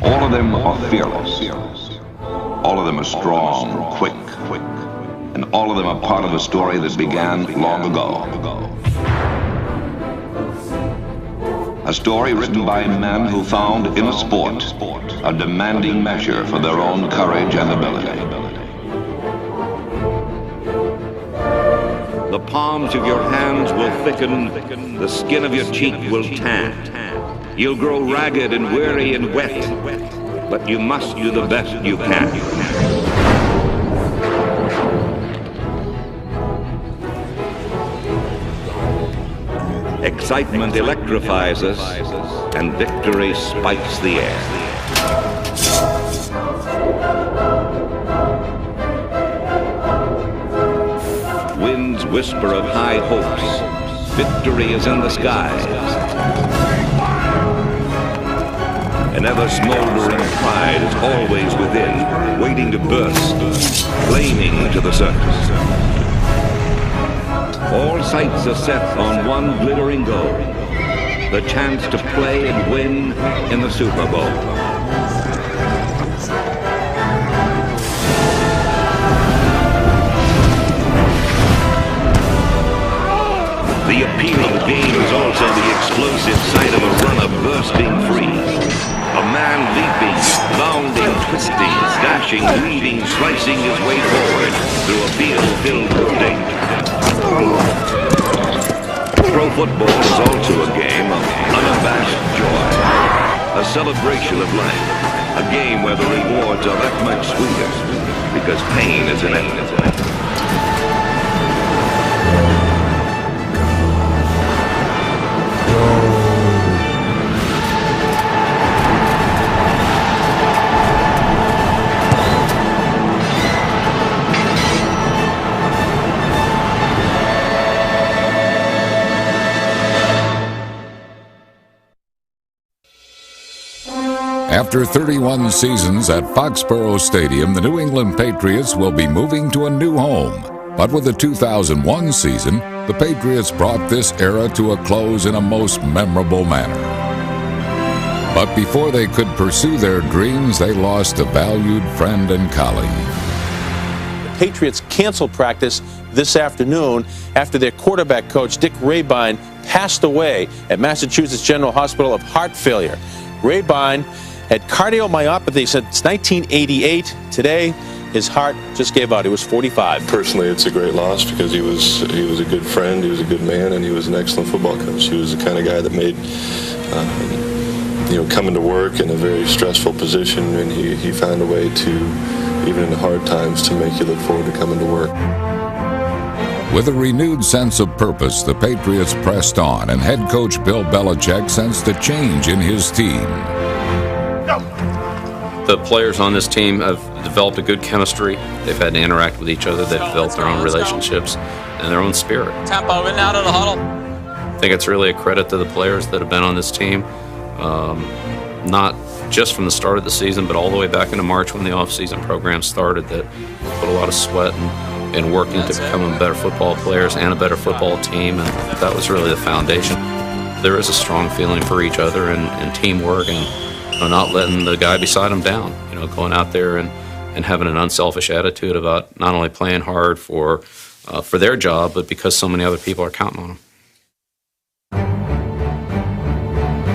All of them are fearless. All of them are strong, quick, and all of them are part of a story that began long ago. A story written by men who found in a sport a demanding measure for their own courage and ability. The palms of your hands will thicken, the skin of your cheek will tan. You'll grow ragged and weary and wet, but you must do the best you can. Excitement electrifies us, and victory spikes the air. Winds whisper of high hopes. Victory is in the skies. An ever-smoldering pride is always within, waiting to burst, flaming to the surface. All sights are set on one glittering goal, the chance to play and win in the Super Bowl. The appealing game is also the explosive sight of a runner bursting free. A man leaping, bounding, twisting, dashing, weaving, slicing his way forward through a field filled with danger. Pro football is also a game of unabashed joy, a celebration of life, a game where the rewards are that much sweeter because pain is inevitable. After 31 seasons at Foxborough Stadium, the New England Patriots will be moving to a new home. But with the 2001 season, the Patriots brought this era to a close in a most memorable manner. But before they could pursue their dreams, they lost a valued friend and colleague. The Patriots canceled practice this afternoon after their quarterback coach, Dick Rabine, passed away at Massachusetts General Hospital of heart failure. Rabine had cardiomyopathy since 1988. Today, his heart just gave out. He was 45. Personally, it's a great loss because he was a good friend, he was a good man, and he was an excellent football coach. He was the kind of guy that made coming to work in a very stressful position, and he found a way to, even in the hard times, to make you look forward to coming to work. With a renewed sense of purpose, the Patriots pressed on, and head coach Bill Belichick sensed a change in his team. The players on this team have developed a good chemistry. They've had to interact with each other. They've developed their own relationships and their own spirit. Tempo in and out of the huddle. I think it's really a credit to the players that have been on this team, not just from the start of the season, but all the way back into March when the off-season program started, that put a lot of sweat and working to become better football players and a better football team, and that was really the foundation. There is a strong feeling for each other and teamwork, and not letting the guy beside him down, going out there and having an unselfish attitude about not only playing hard for their job, but because so many other people are counting on them.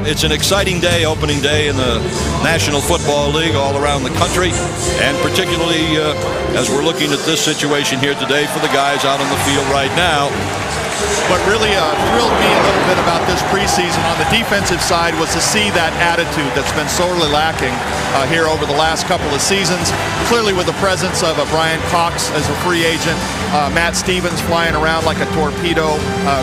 It's an exciting day, opening day in the National Football League all around the country, and particularly as we're looking at this situation here today for the guys out on the field right now. What really thrilled me a little bit about this preseason on the defensive side was to see that attitude that's been sorely lacking here over the last couple of seasons. Clearly with the presence of Brian Cox as a free agent, Matt Stevens flying around like a torpedo,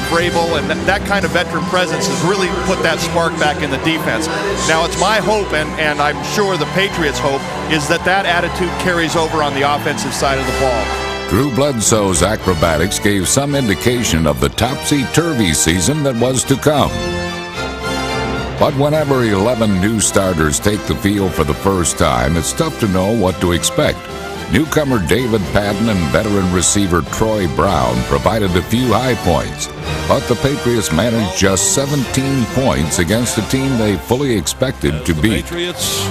Vrabel, and that kind of veteran presence has really put that spark back in the defense. Now it's my hope, and I'm sure the Patriots' hope, is that attitude carries over on the offensive side of the ball. Drew Bledsoe's acrobatics gave some indication of the topsy-turvy season that was to come. But whenever 11 new starters take the field for the first time, it's tough to know what to expect. Newcomer David Patton and veteran receiver Troy Brown provided a few high points, but the Patriots managed just 17 points against a team they fully expected to beat. Patriots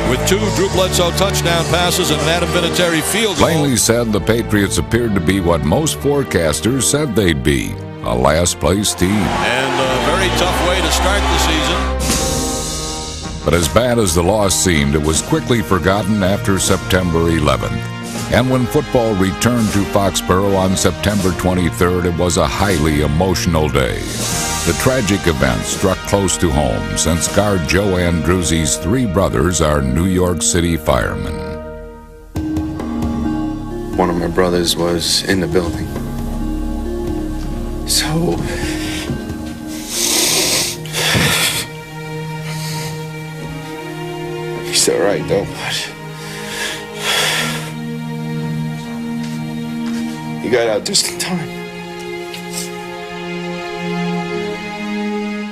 with 2 Drew Bledsoe touchdown passes and an Adam Vinatieri field goal. Plainly said, the Patriots appeared to be what most forecasters said they'd be, a last-place team. And a very tough way to start the season. But as bad as the loss seemed, it was quickly forgotten after September 11th. And when football returned to Foxborough on September 23rd, it was a highly emotional day. The tragic event struck close to home since guard Joe Andruzzi's 3 brothers are New York City firemen. One of my brothers was in the building. So he's all right though, but he got out just in time.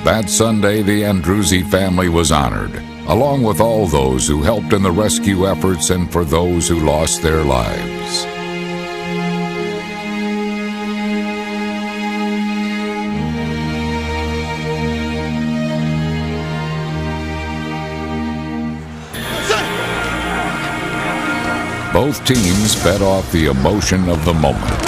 That Sunday, the Andruzzi family was honored, along with all those who helped in the rescue efforts and for those who lost their lives. Both teams fed off the emotion of the moment.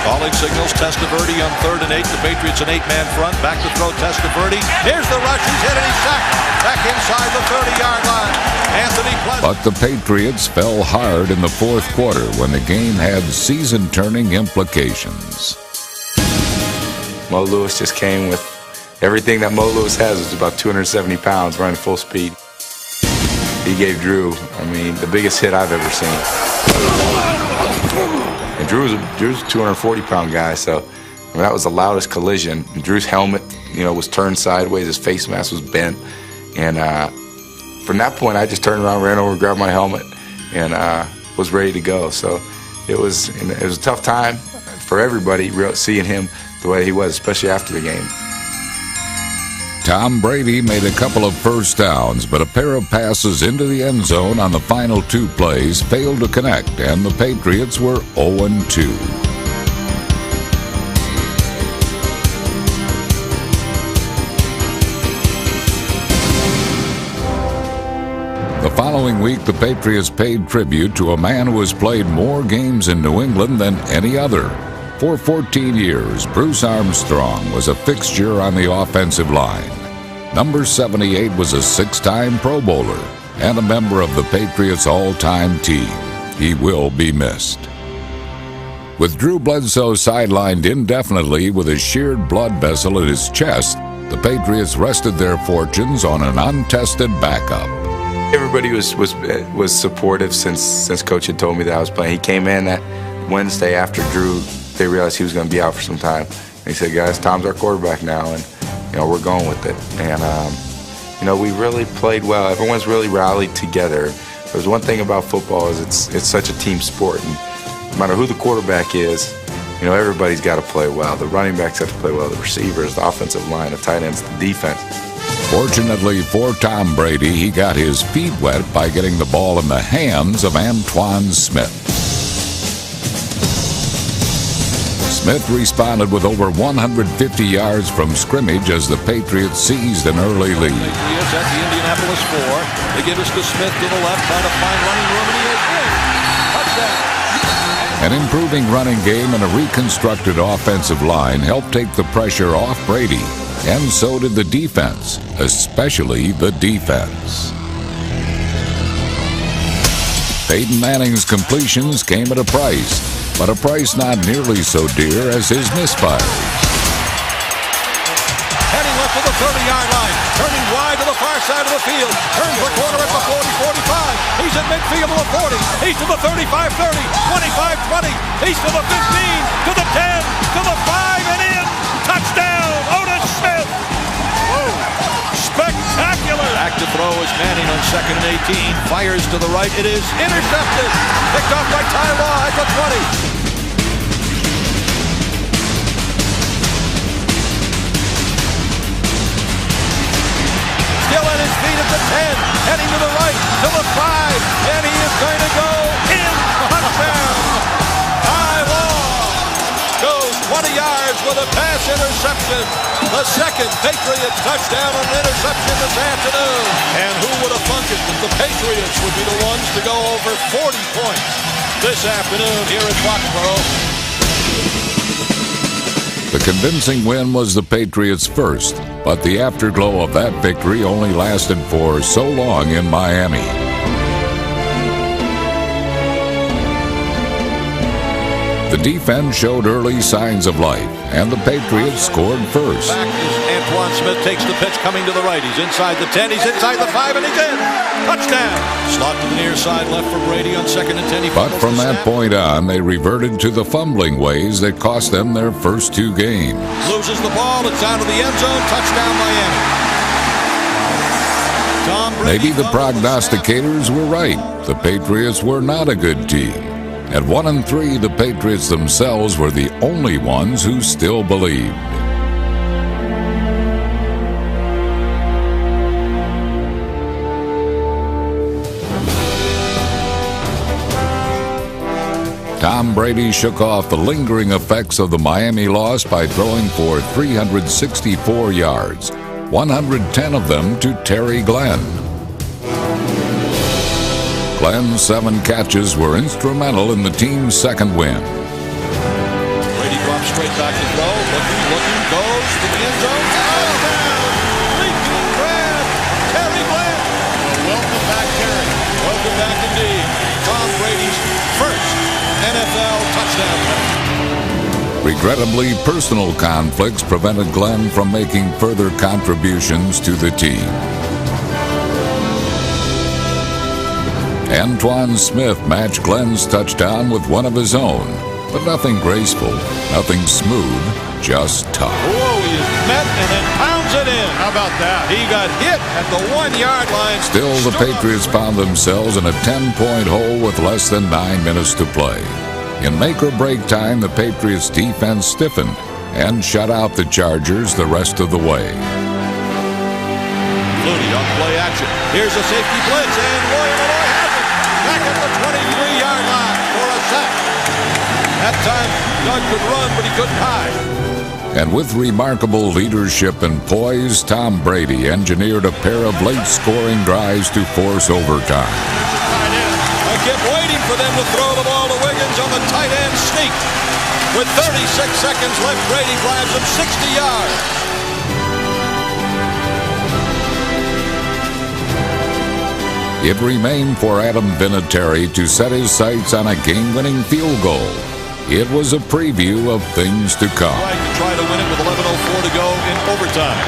Calling signals, Testaverde on 3rd and 8. The Patriots an 8-man front. Back to throw, Testaverde. Here's the rush. He's hit and he's sacked. Back inside the 30-yard line. Anthony Pleasant. But the Patriots fell hard in the 4th quarter when the game had season-turning implications. Mo Lewis just came with everything that Mo Lewis has, which is about 270 pounds running full speed. He gave Drew, the biggest hit I've ever seen. And Drew's a 240-pound guy, so that was the loudest collision. And Drew's helmet, was turned sideways. His face mask was bent. And from that point, I just turned around, ran over, grabbed my helmet, and was ready to go. So it was a tough time for everybody seeing him the way he was, especially after the game. Tom Brady made a couple of first downs, but a pair of passes into the end zone on the final 2 plays failed to connect, and the Patriots were 0-2. The following week, the Patriots paid tribute to a man who has played more games in New England than any other. For 14 years, Bruce Armstrong was a fixture on the offensive line. Number 78 was a 6-time Pro Bowler and a member of the Patriots' all-time team. He will be missed. With Drew Bledsoe sidelined indefinitely with a sheared blood vessel in his chest, the Patriots rested their fortunes on an untested backup. Everybody was supportive since Coach had told me that I was playing. He came in that Wednesday after Drew. They realized he was going to be out for some time. And he said, guys, Tom's our quarterback now, and we're going with it. And we really played well. Everyone's really rallied together. There's one thing about football is it's such a team sport, and no matter who the quarterback is, everybody's got to play well. The running backs have to play well, the receivers, the offensive line, the tight ends, the defense. Fortunately for Tom Brady, he got his feet wet by getting the ball in the hands of Antoine Smith. Smith responded with over 150 yards from scrimmage as the Patriots seized an early lead. He is at the Indianapolis 4. They give us to Smith to the left, trying to find running room, and he is in. Touchdown. An improving running game and a reconstructed offensive line helped take the pressure off Brady, and so did the defense, especially the defense. Peyton Manning's completions came at a price, but a price not nearly so dear as his misfires. Heading left to the 30-yard line, turning wide to the far side of the field, turns the corner at the 40-45. He's at midfield to the 40. He's to the 35-30, 25-20. He's to the 15, to the 10, to the 5, and in. Touchdown, Otis Smith. Whoa. Spectacular. Back to throw is Manning on 2nd and 18. Fires to the right. It is intercepted. Picked off by Ty Law at the 20. Still at his feet at the 10. Heading to the right, to the 5. And he is It's going to go in. Touchdown. High wall. Goes 20 yards with a pass interception. The second Patriots touchdown on an interception this afternoon. And who would have thunk it that the Patriots would be the ones to go over 40 points this afternoon here at Foxborough. The convincing win was the Patriots' first, but the afterglow of that victory only lasted for so long in Miami. The defense showed early signs of life, and the Patriots scored first. Back is Antoine Smith, takes the pitch, coming to the right. He's inside the 10, he's inside the 5, and he's in. Touchdown. Slot to the near side, left for Brady on 2nd and 10. But from that point on, they reverted to the fumbling ways that cost them their first 2 games. Loses the ball, it's down to the end zone, touchdown Miami. Tom Brady. Maybe the prognosticators were right. The Patriots were not a good team. At 1-3, the Patriots themselves were the only ones who still believed. Tom Brady shook off the lingering effects of the Miami loss by throwing for 364 yards, 110 of them to Terry Glenn. Glenn's 7 catches were instrumental in the team's second win. Brady drops straight back to throw. Looking, goes to the end zone. Touchdown! Leaping grab, Terry Glenn. Welcome back, Terry. Welcome back indeed. Tom Brady's first NFL touchdown pass. Regrettably, personal conflicts prevented Glenn from making further contributions to the team. Antoine Smith matched Glenn's touchdown with one of his own, but nothing graceful, nothing smooth, just tough. Whoa, he is met and then pounds it in. How about that? He got hit at the 1-yard line. Still, the Patriots found themselves in a 10-point hole with less than 9 minutes to play. In make-or-break time, the Patriots' defense stiffened and shut out the Chargers the rest of the way. Looney on play action. Here's a safety blitz, and Roy Malloy has it. Back at the 23-yard line for a sack. That time, Doug could run, but he couldn't hide. And with remarkable leadership and poise, Tom Brady engineered a pair of late-scoring drives to force overtime. I kept waiting for them to throw the ball to Wiggins on the tight end sneak. With 36 seconds left, Brady drives him 60 yards. It remained for Adam Vinatieri to set his sights on a game-winning field goal. It was a preview of things to come. Right to try to win it with 11:04 to go in overtime.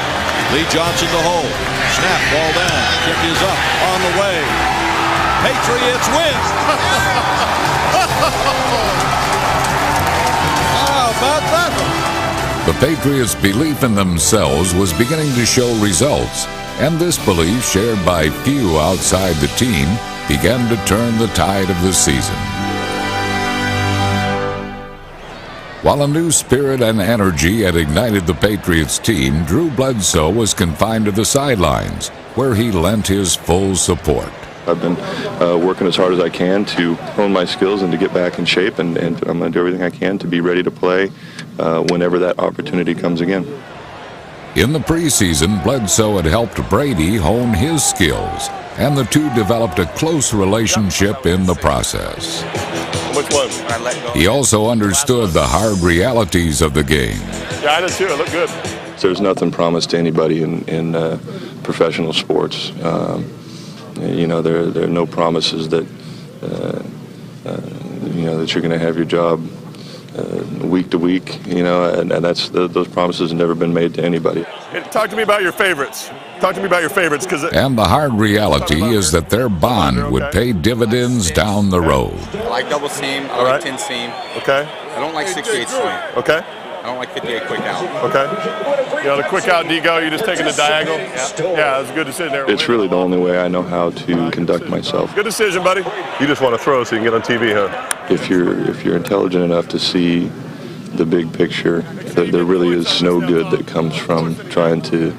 Lee Johnson to hold. Snap, ball down. Kick is up, on the way. Patriots win. How about that? The Patriots' belief in themselves was beginning to show results, and this belief, shared by few outside the team, began to turn the tide of the season. While a new spirit and energy had ignited the Patriots team, Drew Bledsoe was confined to the sidelines, where he lent his full support. I've been working as hard as I can to hone my skills and to get back in shape, and I'm going to do everything I can to be ready to play whenever that opportunity comes again. In the preseason, Bledsoe had helped Brady hone his skills, and the two developed a close relationship in the process. Which one? He also understood the hard realities of the game. Yeah, I did too. It looked good. There's nothing promised to anybody in professional sports. You know, there are no promises that you know that you're going to have your job week to week. You know, and that's those promises have never been made to anybody. Talk to me about your favorites. Talk to me about your favorites, and the hard reality is that their bond would pay dividends down the road. I like double seam. I like 10 seam. Okay. I don't like 68 swing. Okay. I don't like 58 quick out. Okay. You know, the quick out D-go, you're just taking the diagonal. Yeah, it's a good decision there. It's really the only way I know how to conduct myself. Good decision, buddy. You just want to throw so you can get on TV, huh? If you're intelligent enough to see the big picture, there really is no good that comes from trying to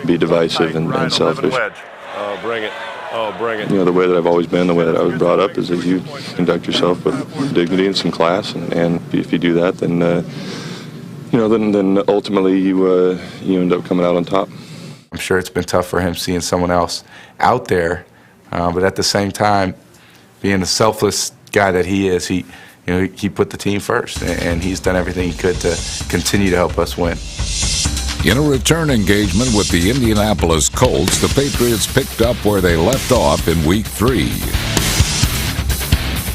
be divisive and selfish. Bring it. Oh, bring it. You know, the way that I've always been, the way that I was brought up, is that you conduct yourself with dignity and some class, and if you do that, then you know, then ultimately you end up coming out on top. I'm sure it's been tough for him seeing someone else out there, but at the same time, being the selfless guy that he is, he put the team first, and he's done everything he could to continue to help us win. In a return engagement with the Indianapolis Colts, the Patriots picked up where they left off in Week 3.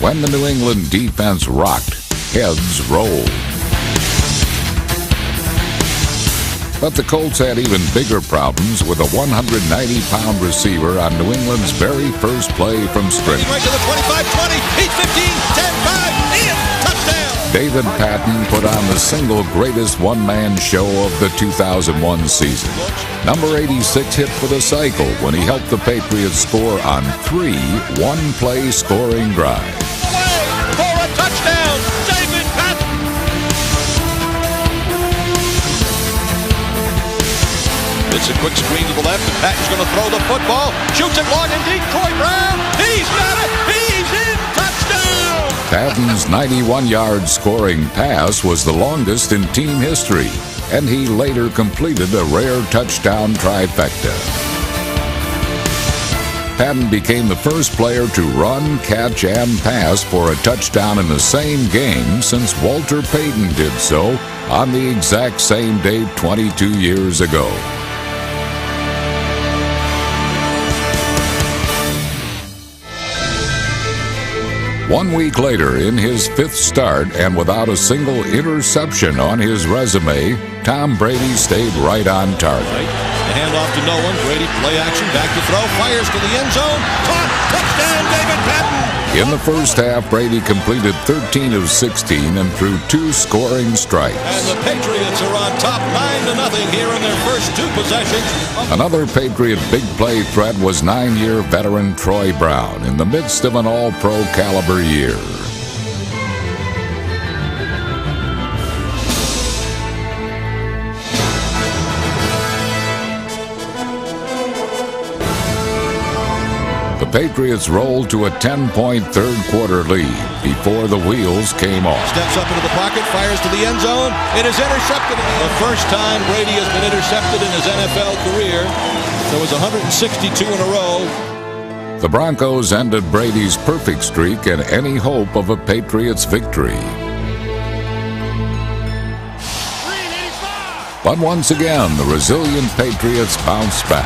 When the New England defense rocked, heads rolled. But the Colts had even bigger problems with a 190-pound receiver on New England's very first play from scrimmage. Right to the 25-20, 8-15, 10-5, Ian, touchdown! David Patton put on the single greatest one-man show of the 2001 season. Number 86 hit for the cycle when he helped the Patriots score on 3 one-play scoring drives. Away for a touchdown, David Patton! It's a quick screen to the left, and Patton's going to throw the football. Shoots it long and deep. Troy Brown, he's got it. He's in. Touchdown! Patton's 91-yard scoring pass was the longest in team history, and he later completed a rare touchdown trifecta. Patton became the first player to run, catch, and pass for a touchdown in the same game since Walter Payton did so on the exact same date 22 years ago. 1 week later, in his 5th start and without a single interception on his resume, Tom Brady stayed right on target. The handoff to no one. Brady, play action, back to throw, fires to the end zone. Caught, touchdown, David Patton! In the first half, Brady completed 13 of 16 and threw 2 scoring strikes. And the Patriots are on top 9-0 here in their first 2 possessions. Another Patriot big play threat was 9-year veteran Troy Brown in the midst of an all-pro caliber year. The Patriots rolled to a 10-point third-quarter lead before the wheels came off. Steps up into the pocket, fires to the end zone. It is intercepted. The first time Brady has been intercepted in his NFL career. There was 162 in a row. The Broncos ended Brady's perfect streak and any hope of a Patriots victory. But once again, the resilient Patriots bounced back.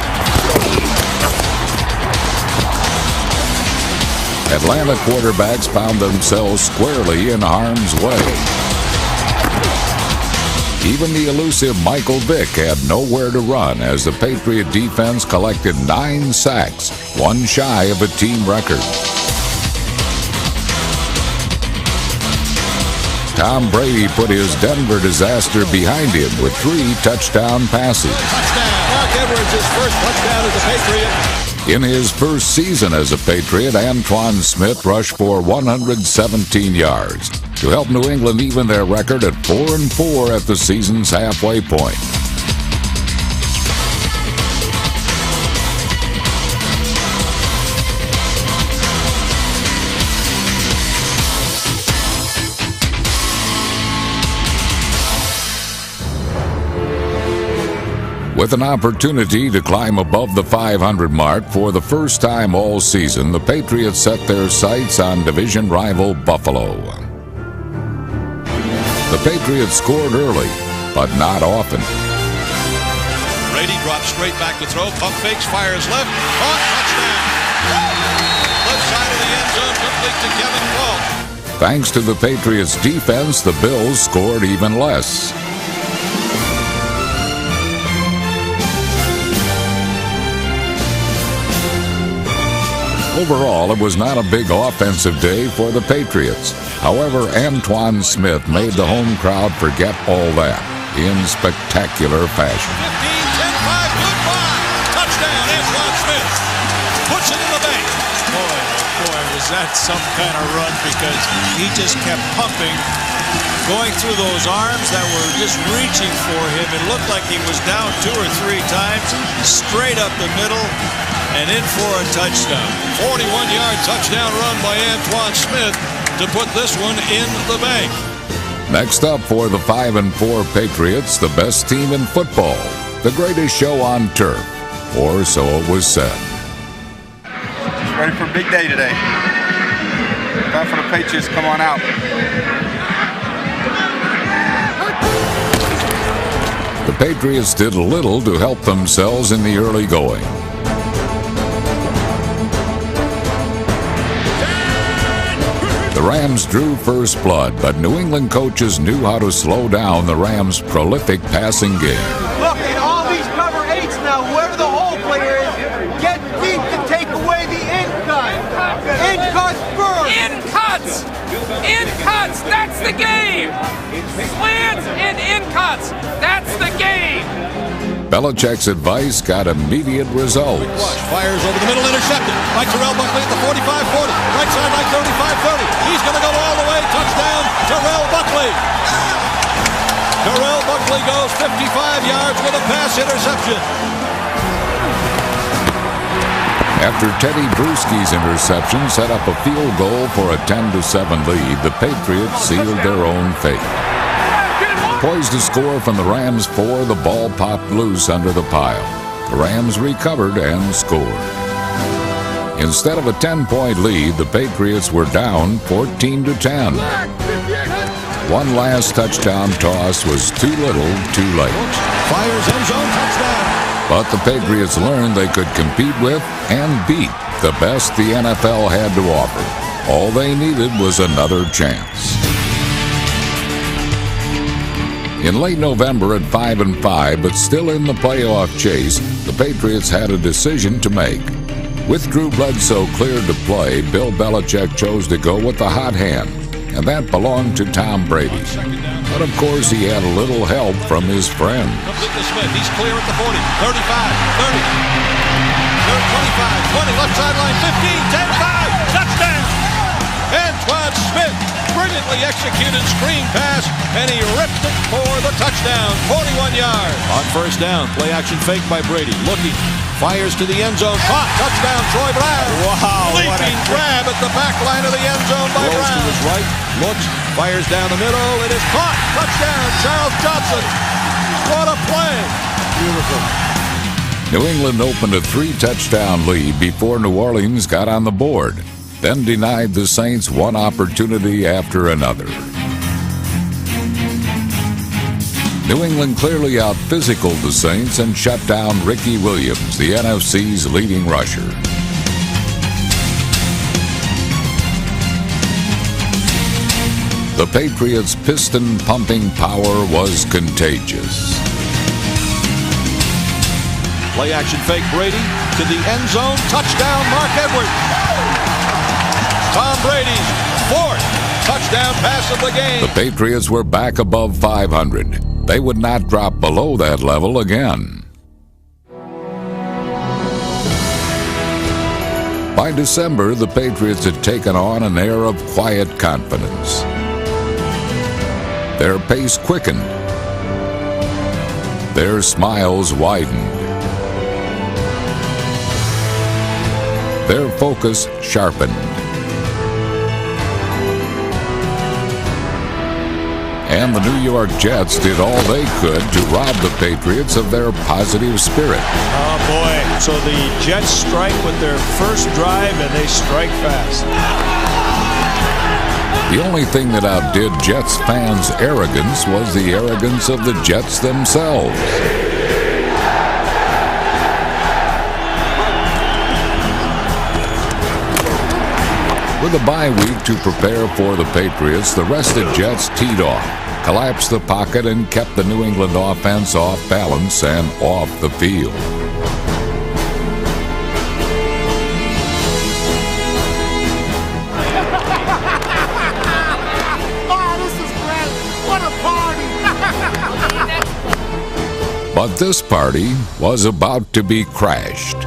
Atlanta quarterbacks found themselves squarely in harm's way. Even the elusive Michael Vick had nowhere to run as the Patriot defense collected 9 sacks, 1 shy of a team record. Tom Brady put his Denver disaster behind him with 3 touchdown passes. Touchdown! Mark Edwards' first touchdown as a Patriot. In his first season as a Patriot, Antoine Smith rushed for 117 yards to help New England even their record at 4-4 at the season's halfway point. With an opportunity to climb above the 500 mark for the first time all season, the Patriots set their sights on division rival Buffalo. The Patriots scored early, but not often. Brady drops straight back to throw, pump fakes, fires left, caught, touchdown! Left side of the end zone, complete to Kevin Falk. Thanks to the Patriots' defense, the Bills scored even less. Overall, it was not a big offensive day for the Patriots. However, Antoine Smith made the home crowd forget all that in spectacular fashion. 15-10-5, goodbye! Touchdown, Antoine Smith. Puts it in the bank. Boy, was that some kind of run, because he just kept pumping, going through those arms that were just reaching for him. It looked like he was down 2 or 3 times, straight up the middle. and in for a touchdown. 41-yard touchdown run by Antoine Smith to put this one in the bank. Next up for the 5-4 Patriots, the best team in football, the greatest show on turf, or so it was said. Ready for a big day today. Time for the Patriots, come on out. The Patriots did little to help themselves in the early going. The Rams drew first blood, but New England coaches knew how to slow down the Rams' prolific passing game. Look, in all these cover eights now, whoever the hole player is, get deep to take away the in cut. In cuts first. In cuts. In cuts. That's the game. Slants and in cuts. That's the game. Belichick's advice got immediate results. Fires over the middle, intercepted by Terrell Buckley at the 45-40. Right sideline 35-30. He's going to go all the way. Touchdown, Terrell Buckley. Terrell Buckley goes 55 yards with a pass interception. After Teddy Bruschi's interception set up a field goal for a 10-7 lead, the Patriots sealed their own fate. Poised to score from the Rams 4, the ball popped loose under the pile. The Rams recovered and scored. Instead of a 10-point lead, the Patriots were down 14-10. One last touchdown toss was too little, too late. Fires end zone touchdown. But the Patriots learned they could compete with and beat the best the NFL had to offer. All they needed was another chance. In late November at 5-5, but still in the playoff chase, the Patriots had a decision to make. With Drew Bledsoe cleared to play, Bill Belichick chose to go with the hot hand, and that belonged to Tom Brady. But of course, he had a little help from his friend. Complete to Smith. He's clear at the 40, 35, 30, 25, 20, left sideline, 15, 10, 5, touchdown! Antoine Smith, brilliantly executed screen pass, and he ripped it for the touchdown, 41 yards. On first down, play action fake by Brady, looking, fires to the end zone, caught, touchdown, Troy Brown. Wow, leaping grab at the back line of the end zone by Brown. To his right, looks, fires down the middle, it is caught, touchdown, Charles Johnson. What a play. Beautiful. New England opened a 3-touchdown lead before New Orleans got on the board, then denied the Saints one opportunity after another. New England clearly out-physicaled the Saints and shut down Ricky Williams, the NFC's leading rusher. The Patriots' piston-pumping power was contagious. Play action fake Brady to the end zone, touchdown Mark Edwards. Tom Brady's fourth touchdown pass of the game. The Patriots were back above 500. They would not drop below that level again. By December, the Patriots had taken on an air of quiet confidence. Their pace quickened. Their smiles widened. Their focus sharpened. And the New York Jets did all they could to rob the Patriots of their positive spirit. Oh, boy. So the Jets strike with their first drive, and they strike fast. The only thing that outdid Jets fans' arrogance was the arrogance of the Jets themselves. With a bye week to prepare for the Patriots, the rested Jets teed off, collapsed the pocket, and kept the New England offense off balance and off the field. Oh, this is great. What a party. But this party was about to be crashed.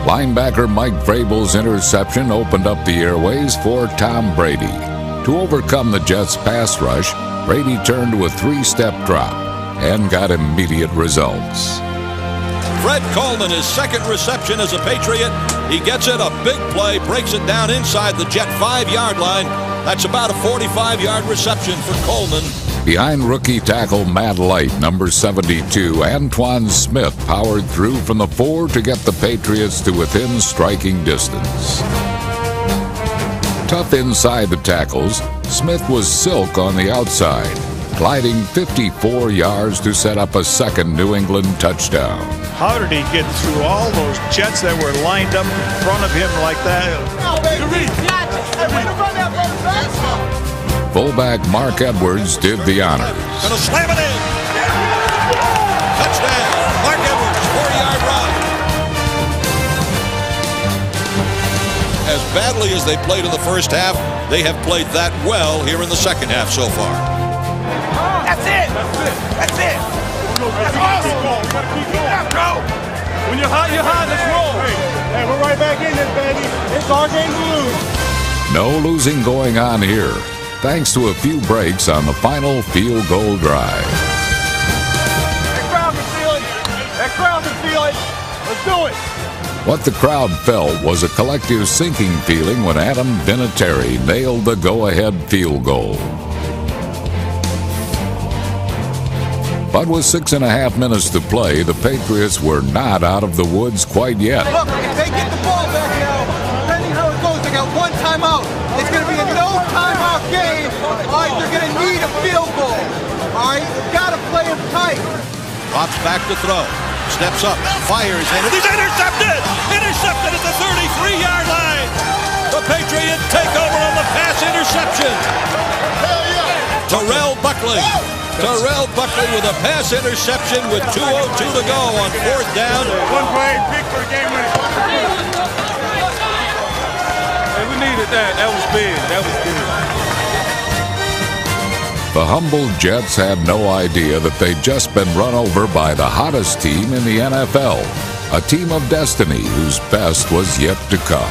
Linebacker Mike Vrabel's interception opened up the airways for Tom Brady. To overcome the Jets' pass rush, Brady turned to a three-step drop and got immediate results. Fred Coleman, his second reception as a Patriot. He gets it, a big play, breaks it down inside the Jet 5-yard line. That's about a 45-yard reception for Coleman. Behind rookie tackle Matt Light, number 72, Antoine Smith powered through from the 4 to get the Patriots to within striking distance. Tough inside the tackles, Smith was silk on the outside, gliding 54 yards to set up a second New England touchdown. How did he get through all those Jets that were lined up in front of him like that? Fullback Mark Edwards did the honors. Gonna slam it in. Touchdown. Mark Edwards, 4-yard run. As badly as they played in the first half, they have played that well here in the second half so far. That's it. That's it. That's awesome. We gotta keep going. Go. When you're hot, let's roll. Hey, we're right back in this, baby. It's our game to lose. No losing going on here, thanks to a few breaks on the final field goal drive. That crowd can feel it. That crowd can feel it. Let's do it. What the crowd felt was a collective sinking feeling when Adam Vinatieri nailed the go-ahead field goal. But with 6.5 minutes to play, the Patriots were not out of the woods quite yet. Look, if they get the ball back now, depending how it goes, they got one timeout. It's going to be a no-timeout game. All right, they're going to need a field goal. All right, you've got to play them tight. Drops back to throw. Steps up, fires, and he's intercepted! Intercepted at the 33-yard line! The Patriots take over on the pass interception! Terrell Buckley with a pass interception with 2:02 to go on 4th down. One play, big for the game winner. Hey, we needed that. That was big. That was good. The humble Jets had no idea that they'd just been run over by the hottest team in the NFL, a team of destiny whose best was yet to come.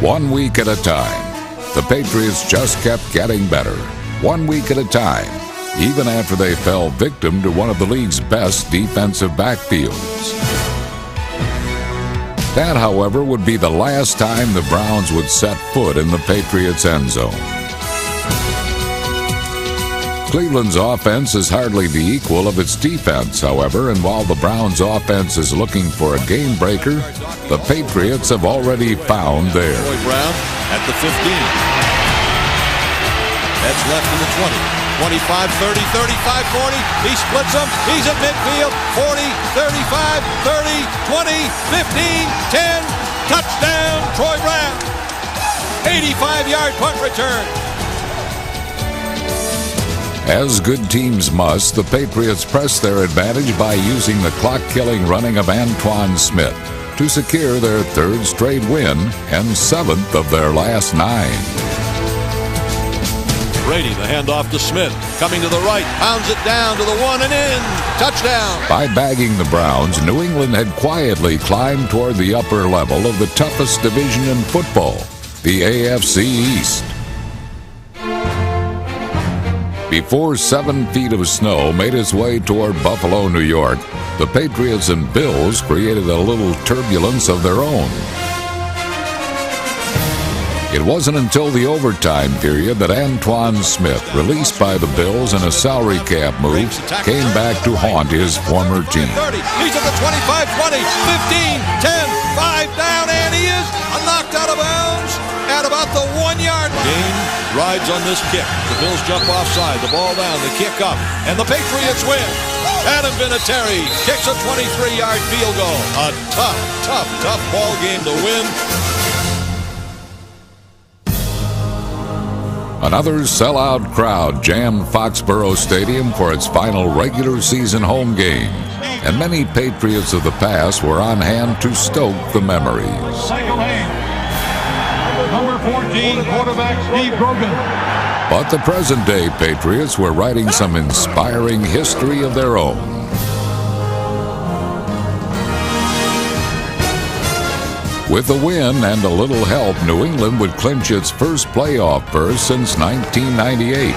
One week at a time, the Patriots just kept getting better, 1 week at a time, even after they fell victim to one of the league's best defensive backfields. That, however, would be the last time the Browns would set foot in the Patriots' end zone. Cleveland's offense is hardly the equal of its defense, however, and while the Browns' offense is looking for a game breaker, the Patriots have already found theirs. Troy Brown at the 15. That's left to the 20. 25, 30, 35, 40. He splits them. He's at midfield. 40, 35, 30, 20, 15, 10. Touchdown, Troy Brown. 85-yard punt return. As good teams must, the Patriots press their advantage by using the clock-killing running of Antoine Smith to secure their 3rd straight win and 7th of their last 9. Brady, the handoff to Smith, coming to the right, pounds it down to the 1 and in. Touchdown. By bagging the Browns, New England had quietly climbed toward the upper level of the toughest division in football, the AFC East. Before 7 feet of snow made its way toward Buffalo, New York, the Patriots and Bills created a little turbulence of their own. It wasn't until the overtime period that Antoine Smith, released by the Bills in a salary cap move, came back to haunt his former team. 30. He's at the 25, 20, 15, 10, 5 down, and he is knocked out of bounds at about the 1-yard line. Game rides on this kick. The Bills jump offside, the ball down, the kick up, and the Patriots win. Adam Vinatieri kicks a 23-yard field goal. A tough ball game to win. Another sellout crowd jammed Foxborough Stadium for its final regular season home game, and many Patriots of the past were on hand to stoke the memories. Number 14, quarterback Steve Grogan. But the present-day Patriots were writing some inspiring history of their own. With the win and a little help, New England would clinch its first playoff berth since 1998.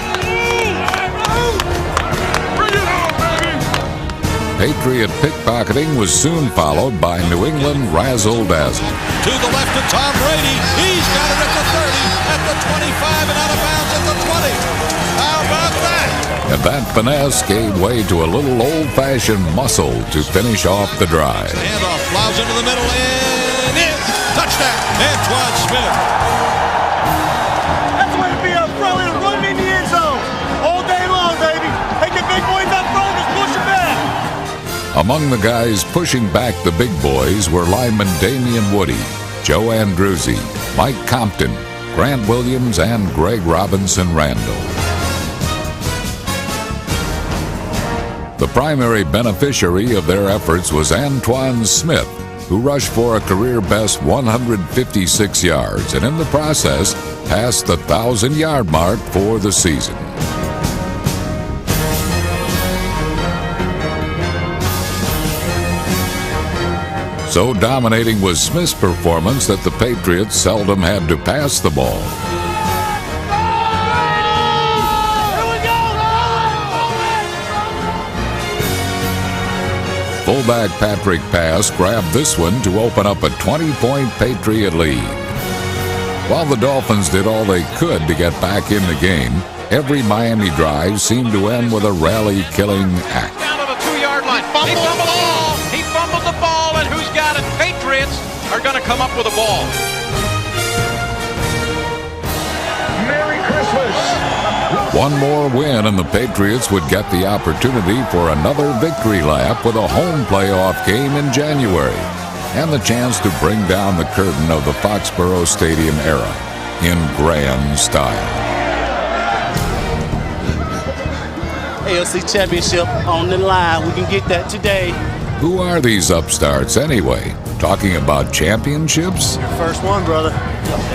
Patriot pickpocketing was soon followed by New England razzle-dazzle. To the left of Tom Brady. He's got it at the 30, at the 25, and out of bounds at the 20. How about that? And that finesse gave way to a little old-fashioned muscle to finish off the drive. Handoff, plows into the middle, and in. Touchdown, Antoine Smith. That's the way to be up front. Run in the end zone all day long, baby. Take the big boys up front and push them back. Among the guys pushing back the big boys were linemen Damian Woody, Joe Andruzzi, Mike Compton, Grant Williams, and Greg Robinson Randall. The primary beneficiary of their efforts was Antoine Smith, who rushed for a career-best 156 yards and in the process passed the 1,000-yard mark for the season. So dominating was Smith's performance that the Patriots seldom had to pass the ball. Fullback Patrick Pass grabbed this one to open up a 20-point Patriot lead. While the Dolphins did all they could to get back in the game, every Miami drive seemed to end with a rally-killing act. Down to the 2-yard line. He fumbled the ball, and who's got it? Patriots are going to come up with a ball. Merry Christmas. One more win and the Patriots would get the opportunity for another victory lap with a home playoff game in January and the chance to bring down the curtain of the Foxborough Stadium era in grand style. AFC Championship on the line. We can get that today. Who are these upstarts anyway? Talking about championships? Your first one, brother.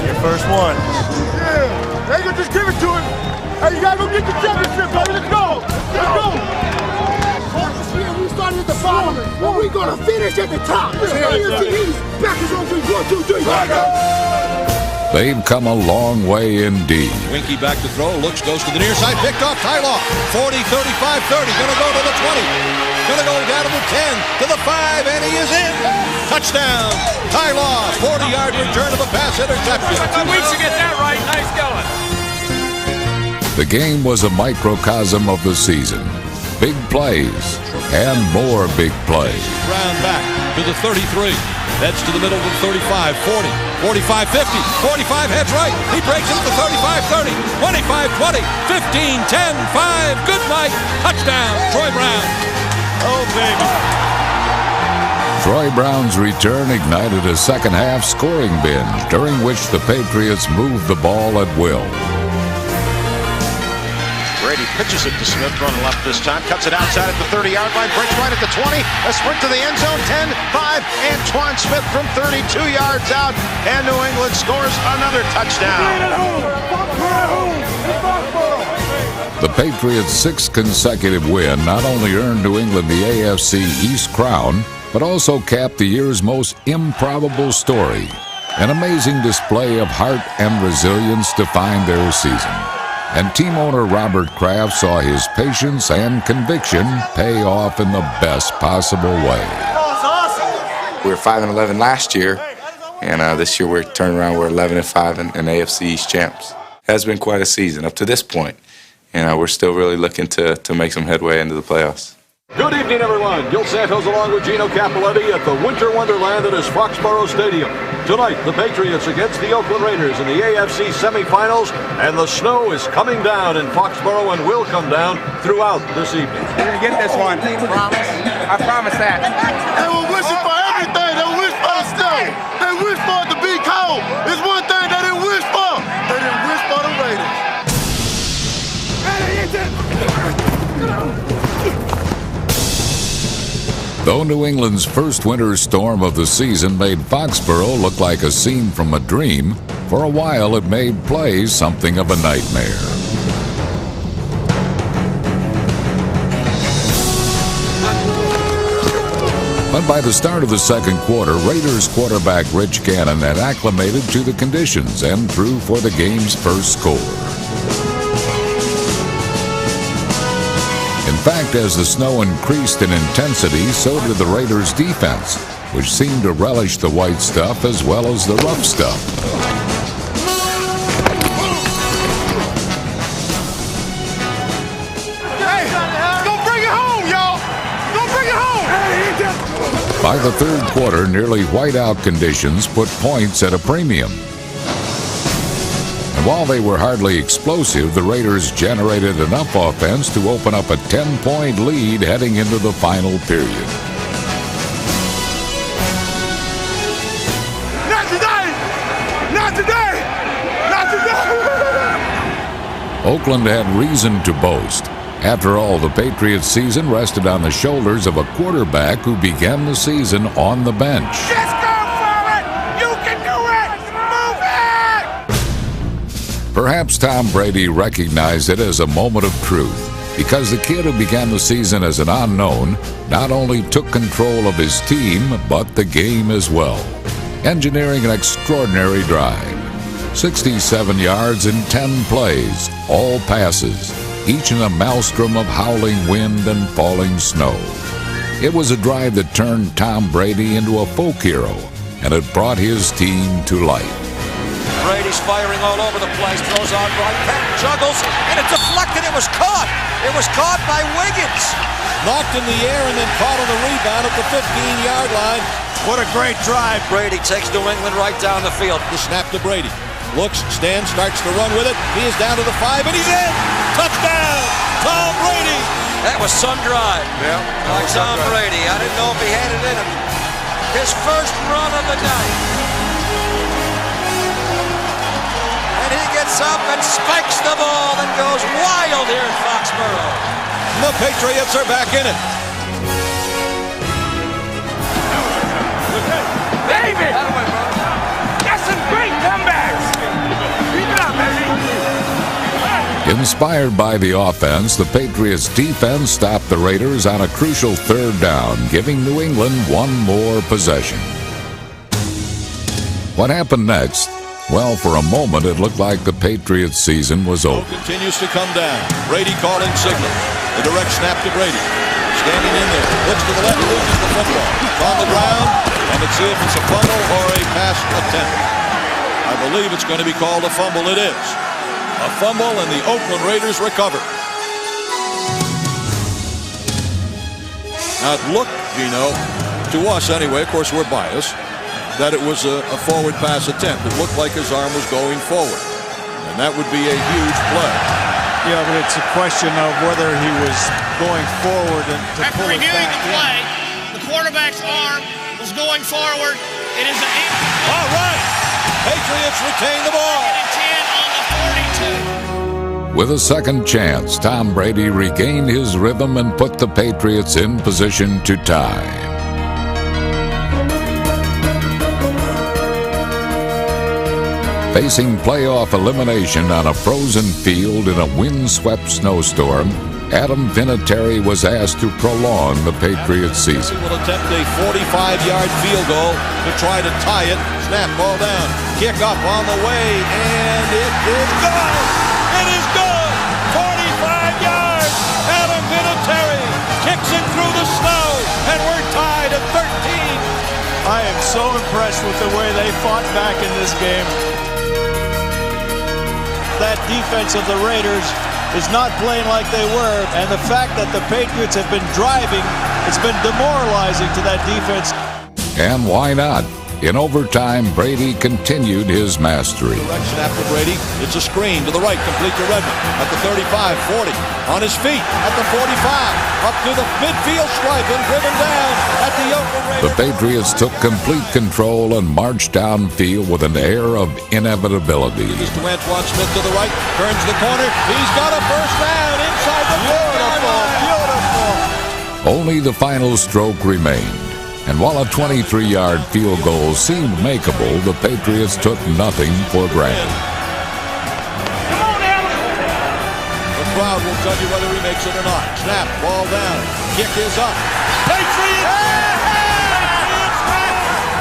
Your first one. Yeah, they gonna just give it to him. Hey, you gotta go get the championship, baby. Let's go. Let's go. This year we started at the bottom, but we're gonna finish at the top. Back is on 3, 1, 2, 3. They've come a long way indeed. Winky back to throw, looks, goes to the near side, picked off Tylaw. 40, 35, 30, gonna go to the 20. Gonna go down to the 10, to the 5, and he is in. Touchdown, Tylaw, 40-yard return of a pass interception. 2 weeks to get that right. Nice going. The game was a microcosm of the season. Big plays and more big plays. Round back to the 33. That's to the middle of the 35, 40, 45, 50, 45, heads right. He breaks it at the 35, 30, 25, 20, 15, 10, 5. Good night. Touchdown, Troy Brown. Oh, baby. Troy Brown's return ignited a second-half scoring binge, during which the Patriots moved the ball at will. Brady pitches it to Smith, running left this time, cuts it outside at the 30-yard line, breaks right at the 20, a sprint to the end zone, 10, 5, Antoine Smith from 32 yards out, and New England scores another touchdown. The Patriots' sixth consecutive win not only earned New England the AFC East crown, but also capped the year's most improbable story, an amazing display of heart and resilience defined their season. And team owner Robert Kraft saw his patience and conviction pay off in the best possible way. We were 5-11 last year, and this year we're turning around. We're 11-5 and AFC East champs. It has been quite a season up to this point, and we're still really looking to make some headway into the playoffs. Good evening, everyone. Gil Santos along with Gino Cappelletti at the Winter Wonderland that is Foxborough Stadium. Tonight, the Patriots against the Oakland Raiders in the AFC semifinals, and the snow is coming down in Foxborough and will come down throughout this evening. We're going to get this one. Promise. I promise that. They were wishing for everything. They wished for the snow. They wished for it to be cold. It's one thing they didn't wish for. They didn't wish for the Raiders. Though New England's first winter storm of the season made Foxborough look like a scene from a dream, for a while it made play something of a nightmare. But by the start of the second quarter, Raiders quarterback Rich Gannon had acclimated to the conditions and threw for the game's first score. In fact, as the snow increased in intensity, so did the Raiders' defense, which seemed to relish the white stuff as well as the rough stuff. By the third quarter, nearly whiteout conditions put points at a premium. And while they were hardly explosive, the Raiders generated enough offense to open up a 10-point lead heading into the final period. Not today! Not today! Not today! Oakland had reason to boast. After all, the Patriots' season rested on the shoulders of a quarterback who began the season on the bench. Just go for it! You can do it! Move it! Perhaps Tom Brady recognized it as a moment of truth, because the kid who began the season as an unknown not only took control of his team, but the game as well, engineering an extraordinary drive. 67 yards in 10 plays, all passes, each in a maelstrom of howling wind and falling snow. It was a drive that turned Tom Brady into a folk hero, and it brought his team to life. Brady's firing all over the place, throws on right, Patton juggles, and it deflected. It was caught. It was caught by Wiggins. Knocked in the air and then caught on the rebound at the 15-yard line. What a great drive. Brady takes New England right down the field. The snap to Brady. Looks, stands, starts to run with it. He is down to the 5, and he's in! Touchdown! Tom Brady! That was some drive. Yeah. By Tom Brady. I didn't know if he had it in him. His first run of the night. And he gets up and spikes the ball and goes wild here in Foxborough. The Patriots are back in it. David! That's some great comebacks! Keep it up, baby! Inspired by the offense, the Patriots' defense stopped the Raiders on a crucial third down, giving New England one more possession. What happened next? Well, for a moment, it looked like the Patriots' season was over. Continues to come down. Brady calling signal. The direct snap to Brady. Standing in there. Looks to the left, loses the football. It's on the ground, and let's see if it's a fumble or a pass attempt. I believe it's going to be called a fumble. It is. A fumble, and the Oakland Raiders recover. Now, it looked, Gino, to us anyway, of course we're biased, that it was a forward pass attempt. It looked like his arm was going forward, and that would be a huge play. Yeah, but it's a question of whether he was going forward and to After pull it reviewing back the play, the quarterback's arm was going forward. It is an 8. All right. Patriots retain the ball. 10 on the 42. With a second chance, Tom Brady regained his rhythm and put the Patriots in position to tie. Facing playoff elimination on a frozen field in a windswept snowstorm, Adam Vinatieri was asked to prolong the Patriots season. Will attempt a 45-yard field goal to try to tie it. Snap, ball down, kick up on the way, and it is good! It is good! 45 yards! Adam Vinatieri kicks it through the snow, and we're tied at 13. I am so impressed with the way they fought back in this game. That defense of the Raiders is not playing like they were, and the fact that the Patriots have been driving, it's been demoralizing to that defense. And why not? In overtime, Brady continued his mastery. Direct snap to Brady. It's a screen to the right, complete to Redmond. At the 35, 40. On his feet at the 45. Up to the midfield stripe and driven down at the Oakland Raiders. The Patriots took complete control and marched downfield with an air of inevitability. To Antoine Smith to the right. Turns the corner. He's got a first down inside the 50-yard line. Beautiful. Only the final stroke remained. And while a 23-yard field goal seemed makeable, the Patriots took nothing for granted. The crowd will tell you whether he makes it or not. Snap, ball down. Kick is up. Patriots!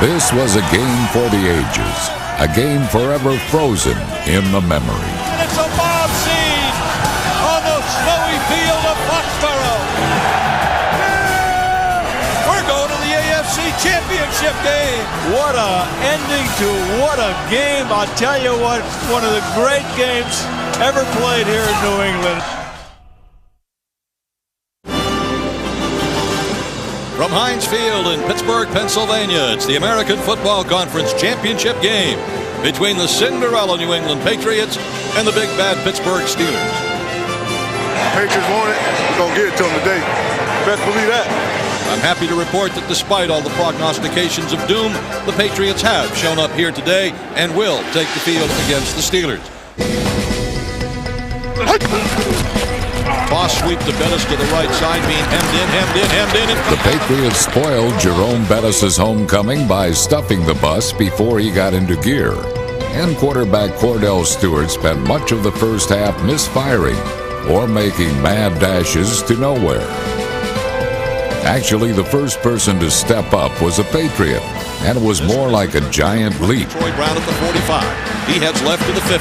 This was a game for the ages, a game forever frozen in the memory. And it's a mob scene on the snowy field of Foxborough. We're going to the AFC Championship game. What a ending to what a game. I'll tell you what, one of the great games ever played here in New England. From Heinz Field in Pittsburgh, Pennsylvania, it's the American Football Conference Championship game between the Cinderella New England Patriots and the big bad Pittsburgh Steelers. Patriots want it. We're going to get it to them today. Best believe that. I'm happy to report that despite all the prognostications of doom, the Patriots have shown up here today and will take the field against the Steelers. Toss sweep to Bettis to the right side, being hemmed in. The Patriots spoiled Jerome Bettis' homecoming by stuffing the bus before he got into gear. And quarterback Cordell Stewart spent much of the first half misfiring or making mad dashes to nowhere. Actually, the first person to step up was a Patriot, and it was more like a giant leap. Troy Brown at the 45. He heads left to the 50.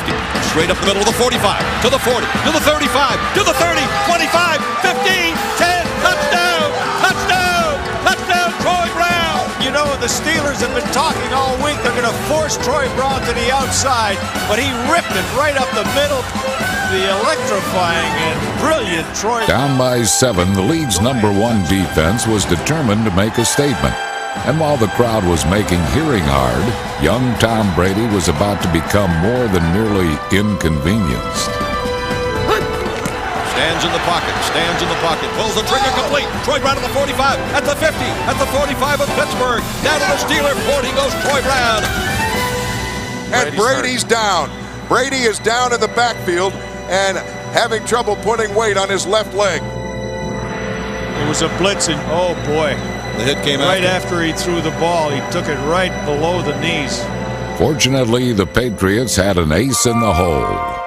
Straight up the middle of the 45. To the 40. To the 35. To the 30. 25. 15. 10. Touchdown. Touchdown. Touchdown, Troy Brown. You know, the Steelers have been talking all week. They're going to force Troy Brown to the outside, but he ripped it right up the middle. The electrifying and brilliant Troy. Down by 7, the league's #1 defense was determined to make a statement. And while the crowd was making hearing hard, young Tom Brady was about to become more than merely inconvenienced. Stands in the pocket, pulls the trigger complete. Troy Brown at the 45, at the 50, at the 45 of Pittsburgh. Down to the Steeler 40 goes Troy Brown. And Brady's down. Brady is down in the backfield and having trouble putting weight on his left leg. It was a blitz, and oh boy. The hit came right after he threw the ball. He took it right below the knees. Fortunately, the Patriots had an ace in the hole.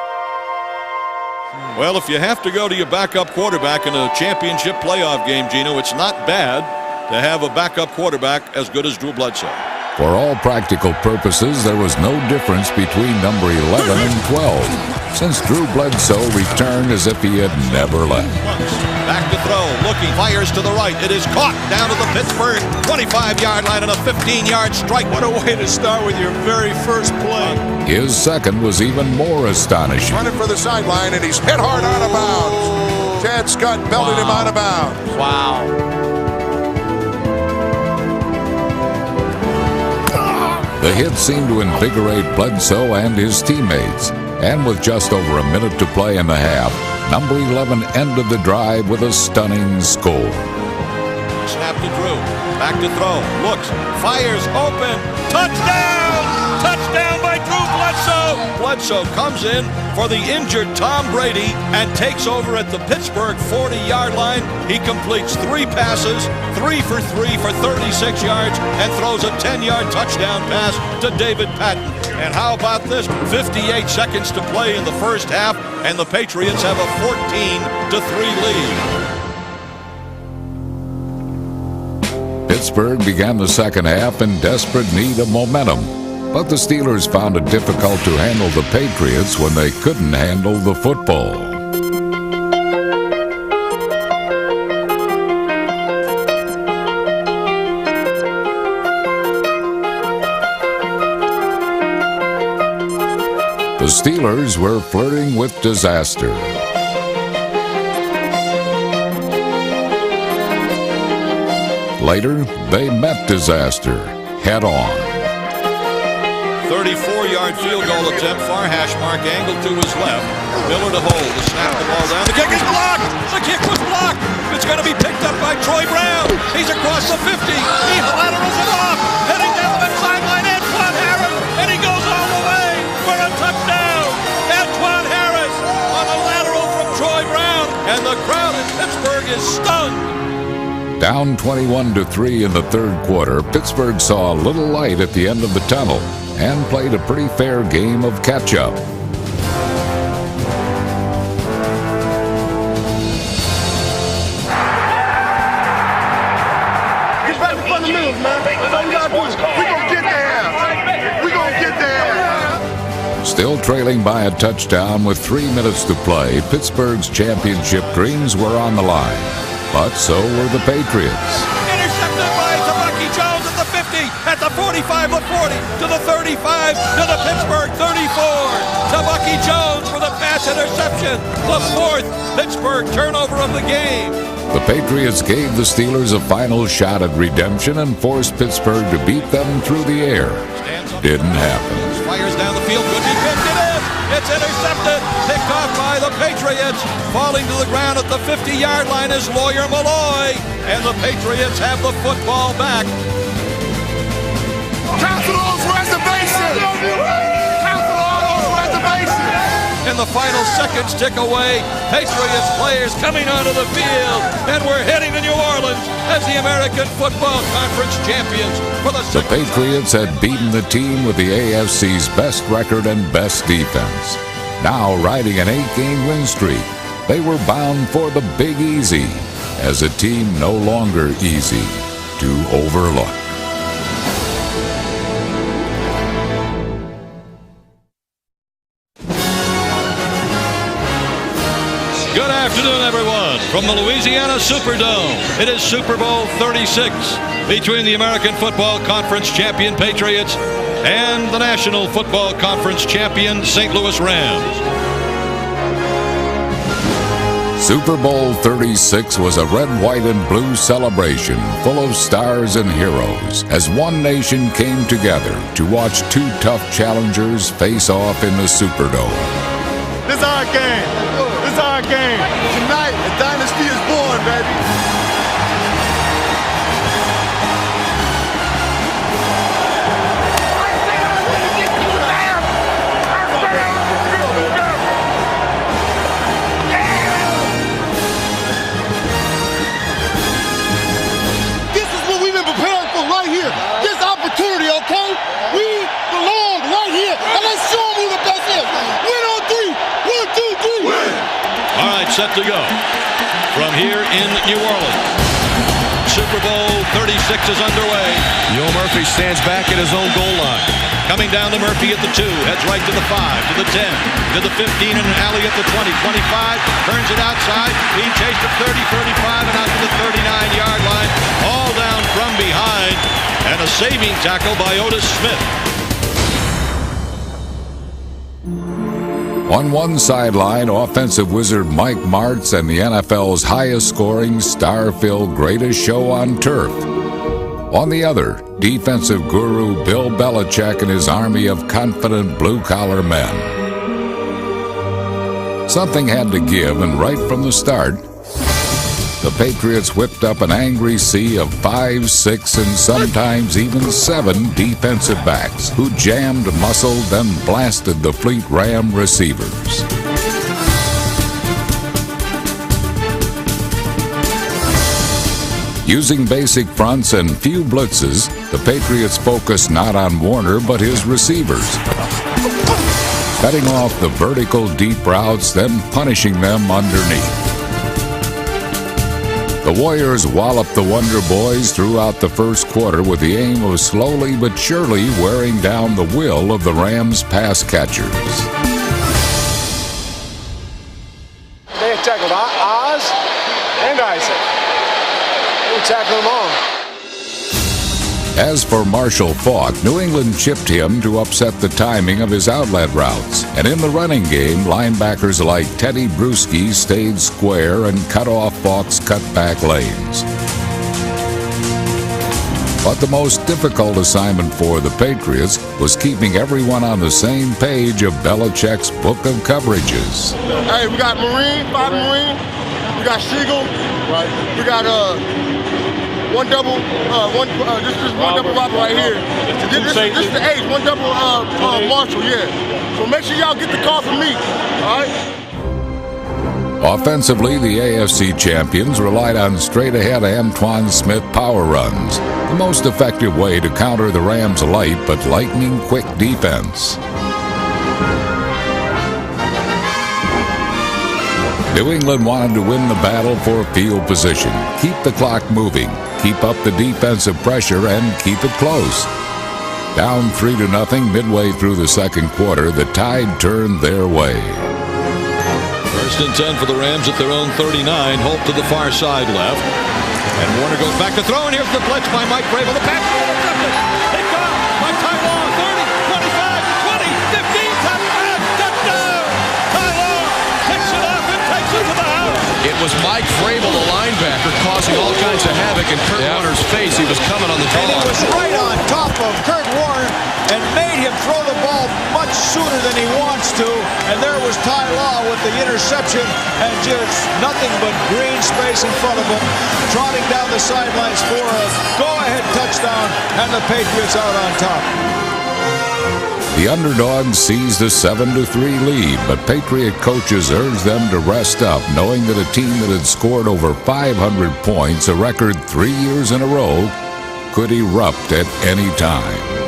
Well, if you have to go to your backup quarterback in a championship playoff game, Gino, it's not bad to have a backup quarterback as good as Drew Bledsoe. For all practical purposes, there was no difference between number 11 and 12, since Drew Bledsoe returned as if he had never left. Back to throw, looking, fires to the right. It is caught down to the Pittsburgh 25-yard line and a 15-yard strike. What a way to start with your very first play. His second was even more astonishing. Running for the sideline, and he's hit hard out of bounds. Chad Scott belted him out of bounds. Wow. The hit seemed to invigorate Bledsoe and his teammates, and with just over a minute to play in the half, number 11 ended the drive with a stunning score. Snap to Drew, back to throw, looks, fires, open, touchdown! Touchdown by Drew Bledsoe! Bledsoe comes in for the injured Tom Brady and takes over at the Pittsburgh 40-yard line. He completes 3 passes, 3 for 3 for 36 yards, and throws a 10-yard touchdown pass to David Patton. And how about this? 58 seconds to play in the first half, and the Patriots have a 14-3 lead. Pittsburgh began the second half in desperate need of momentum, but the Steelers found it difficult to handle the Patriots when they couldn't handle the football. The Steelers were flirting with disaster. Later, they met disaster head-on. 34-yard field goal attempt, far hash mark, angled to his left. Miller to hold, to snap the ball down. The kick is blocked! The kick was blocked! It's going to be picked up by Troy Brown. He's across the 50. He laterals it off. Heading down the sideline, Antoine Harris, and he goes all the way for a touchdown. Antoine Harris on a lateral from Troy Brown, and the crowd in Pittsburgh is stunned. Down 21-3 in the third quarter, Pittsburgh saw a little light at the end of the tunnel and played a pretty fair game of catch-up. Get back in front of the middle, man. That's all you gotta do. We gonna Still trailing by a touchdown with 3 minutes to play, Pittsburgh's championship dreams were on the line. But so were the Patriots. Intercepted by Tabaki Jones at the 50, at the 45, the 40, to the 35, to the Pittsburgh 34. Tabaki Jones for the pass interception, the 4th Pittsburgh turnover of the game. The Patriots gave the Steelers a final shot at redemption and forced Pittsburgh to beat them through the air. Didn't happen. Fires down the field, could be picked. It is. It's intercepted. Picked off by the Patriots. Falling to the ground at the 50-yard line is Lawyer Malloy. And the Patriots have the football back. Capitals reservation! Capitals reservation! And the final seconds tick away. Patriots players coming onto the field. And we're heading to New Orleans as the American Football Conference champions. The Patriots had beaten the team with the AFC's best record and best defense. Now riding an 8-game win streak, they were bound for the Big Easy as a team no longer easy to overlook. Good afternoon, everyone, from the Louisiana Superdome. It is Super Bowl 36 between the American Football Conference champion Patriots and the National Football Conference champion St. Louis Rams. Super Bowl 36 was a red, white, and blue celebration full of stars and heroes as one nation came together to watch 2 tough challengers face off in the Superdome. This is our game. This is our game. Tonight, a dynasty is born, baby. This is what we've been preparing for right here. This opportunity, okay? We belong right here. And let's show them who the best is. Win on 3. 1, 2, 3. Win. All right, set to go from here in New Orleans. Super Bowl 36 is underway. Yo Murphy stands back at his own goal line. Coming down to Murphy at the 2, heads right to the 5, to the 10, to the 15, and an alley at the 20, 25, turns it outside, being chased at 30, 35, and out to the 39-yard line, all down from behind, and a saving tackle by Otis Smith. On one sideline, offensive wizard Mike Martz and the NFL's highest-scoring, star-filled greatest show on turf. On the other, defensive guru Bill Belichick and his army of confident blue-collar men. Something had to give, and right from the start, the Patriots whipped up an angry sea of 5, 6, and sometimes even 7 defensive backs who jammed, muscled, and blasted the fleet Ram receivers. Using basic fronts and few blitzes, the Patriots focused not on Warner but his receivers, cutting off the vertical deep routes, then punishing them underneath. The Warriors walloped the Wonder Boys throughout the first quarter with the aim of slowly but surely wearing down the will of the Rams' pass catchers. They tackled Oz and Isaac. They tackled them all. As for Marshall Faulk, New England chipped him to upset the timing of his outlet routes. And in the running game, linebackers like Teddy Bruschi stayed square and cut off Faulk's cutback lanes. But the most difficult assignment for the Patriots was keeping everyone on the same page of Belichick's book of coverages. Hey, we got Marine, 5 Marine. We got Siegel. Right. We got one double, this is one double Robert right here. This is the H, one double Marshall, yeah. So make sure y'all get the call from me, all right? Offensively, the AFC champions relied on straight-ahead Antoine Smith power runs, the most effective way to counter the Rams' light but lightning-quick defense. New England wanted to win the battle for field position, keep the clock moving, keep up the defensive pressure, and keep it close. Down 3-0 midway through the second quarter, the Tide turned their way. 1st and 10 for the Rams at their own 39. Holt to the far side left. And Warner goes back to throw, and here's the blitz by Mike Vrabel. The pass intercepted. Picked off by Ty Law. 30, 25, 20, 15, touchdown. Ty Law picks it up and takes it to the house. It was Mike Vrabel, the linebacker, causing all kinds of havoc in Kurt Warner's face. He was coming on the And he tail. was right on top of Kurt Warner and made him throw the ball much sooner than he wants to. And there was Ty Law with the interception and just nothing but green space in front of him, trotting down the sidelines for a go-ahead touchdown, and the Patriots out on top. The underdogs seized a 7-3 lead, but Patriot coaches urged them to rest up, knowing that a team that had scored over 500 points, a record 3 years in a row, could erupt at any time.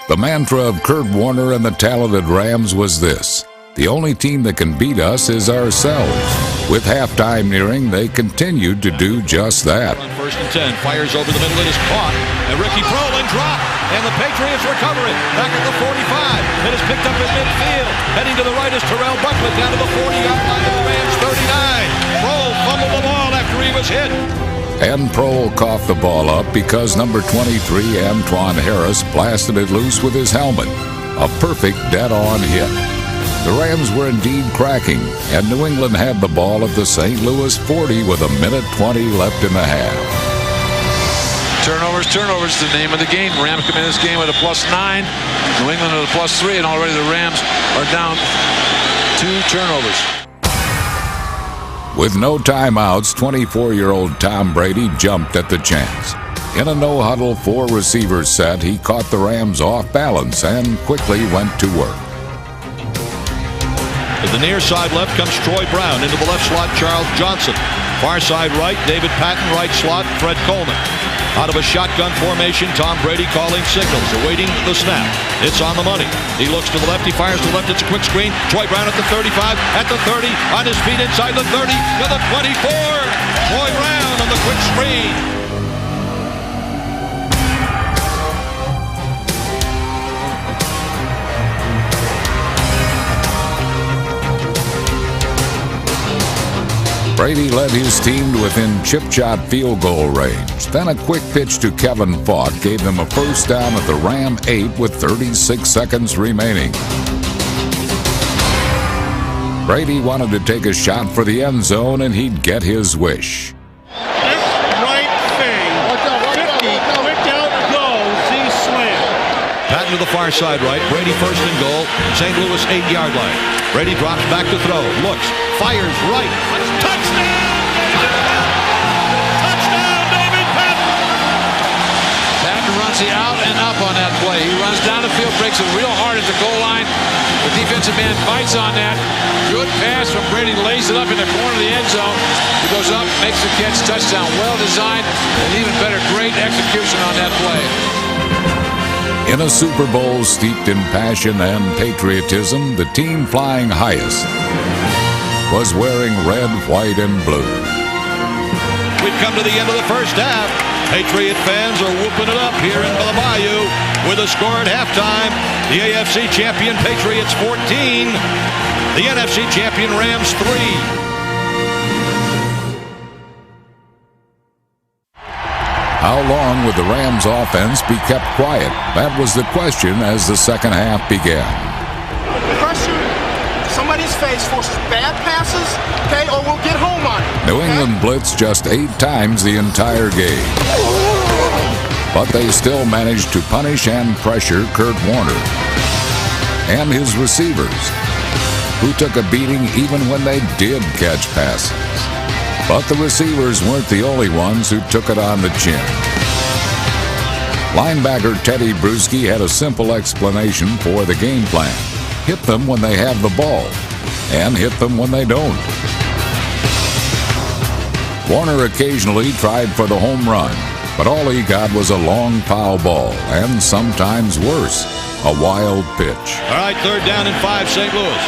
The mantra of Kurt Warner and the talented Rams was this: the only team that can beat us is ourselves. With halftime nearing, they continued to do just that. On 1st and 10, fires over the middle, it is caught, and Ricky Proland dropped, and the Patriots recover it. Back at the 45, it is picked up in midfield. Heading to the right is Terrell Buckland, down to the 40-yard line of the Rams 39. Prohl fumbled the ball after he was hit. And Prohl coughed the ball up because number 23, Antoine Harris, blasted it loose with his helmet. A perfect dead-on hit. The Rams were indeed cracking, and New England had the ball at the St. Louis 40 with 1:20 left in the half. Turnovers, the name of the game. Rams come in this game with a +9. New England with a +3, and already the Rams are down 2 turnovers. With no timeouts, 24-year-old Tom Brady jumped at the chance. In a no-huddle 4-receiver set, he caught the Rams off balance and quickly went to work. To the near side left comes Troy Brown. Into the left slot, Charles Johnson. Far side right, David Patton. Right slot, Fred Coleman. Out of a shotgun formation, Tom Brady calling signals, awaiting the snap. It's on the money. He looks to the left, he fires to the left, it's a quick screen. Troy Brown at the 35, at the 30, on his feet inside the 30, to the 24. Troy Brown on the quick screen. Brady led his team to within chip-shot field goal range. Then a quick pitch to Kevin Falk gave them a first down at the Ram 8 with 36 seconds remaining. Brady wanted to take a shot for the end zone, and he'd get his wish. Right thing. 50, quick out goes, he slammed. Patton to the far side right. Brady first and goal. St. Louis 8-yard line. Brady drops back to throw. Looks. Fires right. Touchdown! Touchdown, David Patton! Patton runs the out and up on that play. He runs down the field, breaks it real hard at the goal line. The defensive man bites on that. Good pass from Brady. Lays it up in the corner of the end zone. He goes up, makes the catch. Touchdown. Well designed. And even better, great execution on that play. In a Super Bowl steeped in passion and patriotism, the team flying highest was wearing red, white, and blue. We've come to the end of the first half. Patriot fans are whooping it up here in the Bayou with a score at halftime. The AFC champion Patriots 14. The NFC champion Rams 3. How long would the Rams offense be kept quiet? That was the question as the second half began. Pressure somebody's face forces bad passes, okay, or we'll get home on it. New England blitzed just 8 times the entire game. But they still managed to punish and pressure Kurt Warner and his receivers, who took a beating even when they did catch passes. But the receivers weren't the only ones who took it on the chin. Linebacker Teddy Bruschi had a simple explanation for the game plan. Hit them when they have the ball, and hit them when they don't. Warner occasionally tried for the home run, but all he got was a long foul ball, and sometimes worse. A wild pitch. All right, 3rd down and 5, St. Louis.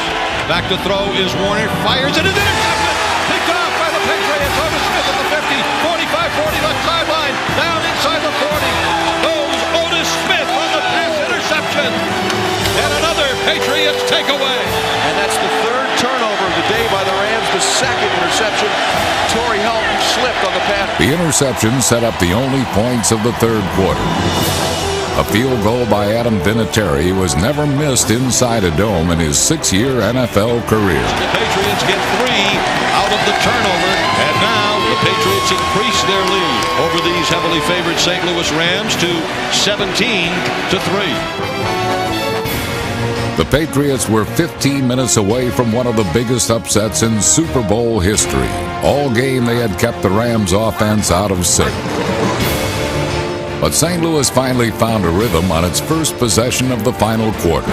Back to throw is Warner. Fires it. Is intercepted. Picked off by the Patriots. Otis Smith at the 50. 45-40 left sideline. Down inside the 40. Goes Otis Smith on the pass interception. And another Patriots takeaway. And that's the 3rd turnover of the day by the Rams. The 2nd interception. Torrey Helton slipped on the pass. The interception set up the only points of the 3rd quarter. A field goal by Adam Vinatieri was never missed inside a dome in his 6-year NFL career. The Patriots get 3 out of the turnover, and now the Patriots increase their lead over these heavily favored St. Louis Rams to 17-3. The Patriots were 15 minutes away from one of the biggest upsets in Super Bowl history. All game they had kept the Rams offense out of sync. But St. Louis finally found a rhythm on its first possession of the final quarter.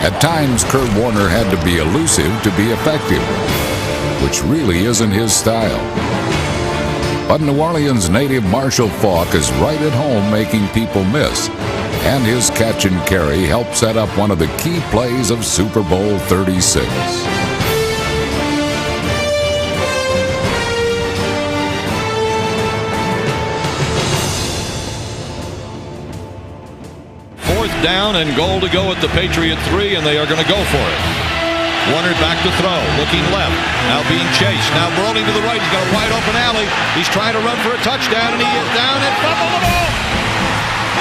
At times, Kurt Warner had to be elusive to be effective, which really isn't his style. But New Orleans native Marshall Faulk is right at home making people miss, and his catch and carry helped set up one of the key plays of Super Bowl 36. 4th down and goal to go at the Patriot 3, and they are going to go for it. Warner back to throw, looking left, now being chased, now rolling to the right. He's got a wide open alley. He's trying to run for a touchdown, and he is down and fumbled the ball.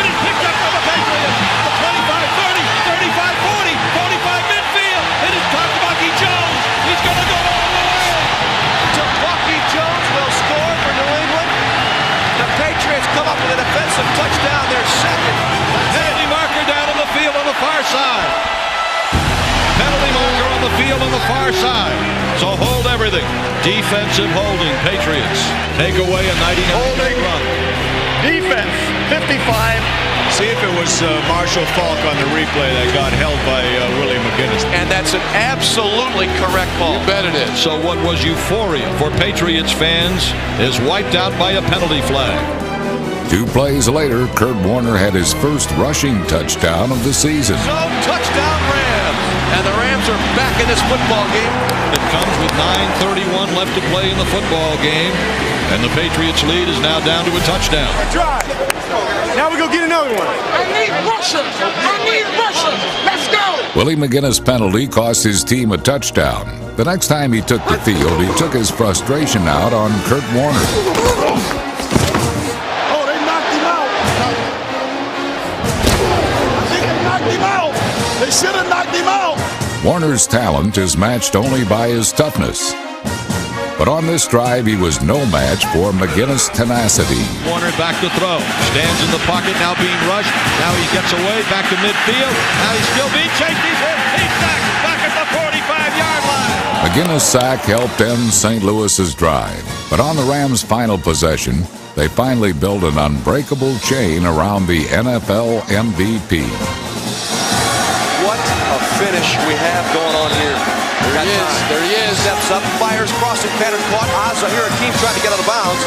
It is picked up by the Patriots. The 25, 30, 35, 40, 45 midfield. It is caught to Bucky Jones. He's going to go all the way. To Bucky Jones will score for New England. The Patriots come up with a defensive touchdown. Their 2nd. Penalty marker down on the field on the far side. Penalty marker on the field on the far side. So hold everything. Defensive holding. Patriots take away a 99-yard run. Defense, 55. See if it was Marshall Faulk on the replay that got held by Willie McGinnis. And that's an absolutely correct call. You bet it is. So what was euphoria for Patriots fans is wiped out by a penalty flag. 2 plays later, Kurt Warner had his first rushing touchdown of the season. So touchdown Rams. And the Rams are back in this football game. It comes with 9:31 left to play in the football game. And the Patriots lead is now down to a touchdown. Try. Now we go get another one. I need rushers. I need rushers. Let's go. Willie McGinnis' penalty cost his team a touchdown. The next time he took the field, he took his frustration out on Kurt Warner. Oh, they knocked him out. I think they knocked him out. They should have knocked him out. Warner's talent is matched only by his toughness. But on this drive, he was no match for McGinnis' tenacity. Warner back to throw. Stands in the pocket, now being rushed. Now he gets away, back to midfield. Now he's still being chased. He's hit. He's back at the 45-yard line. McGinnis' sack helped end St. Louis's drive. But on the Rams' final possession, they finally built an unbreakable chain around the NFL MVP. What a finish we have going on here. There he is. Steps up, fires, crossing pattern caught. Zahir Hakeem trying to get out of bounds.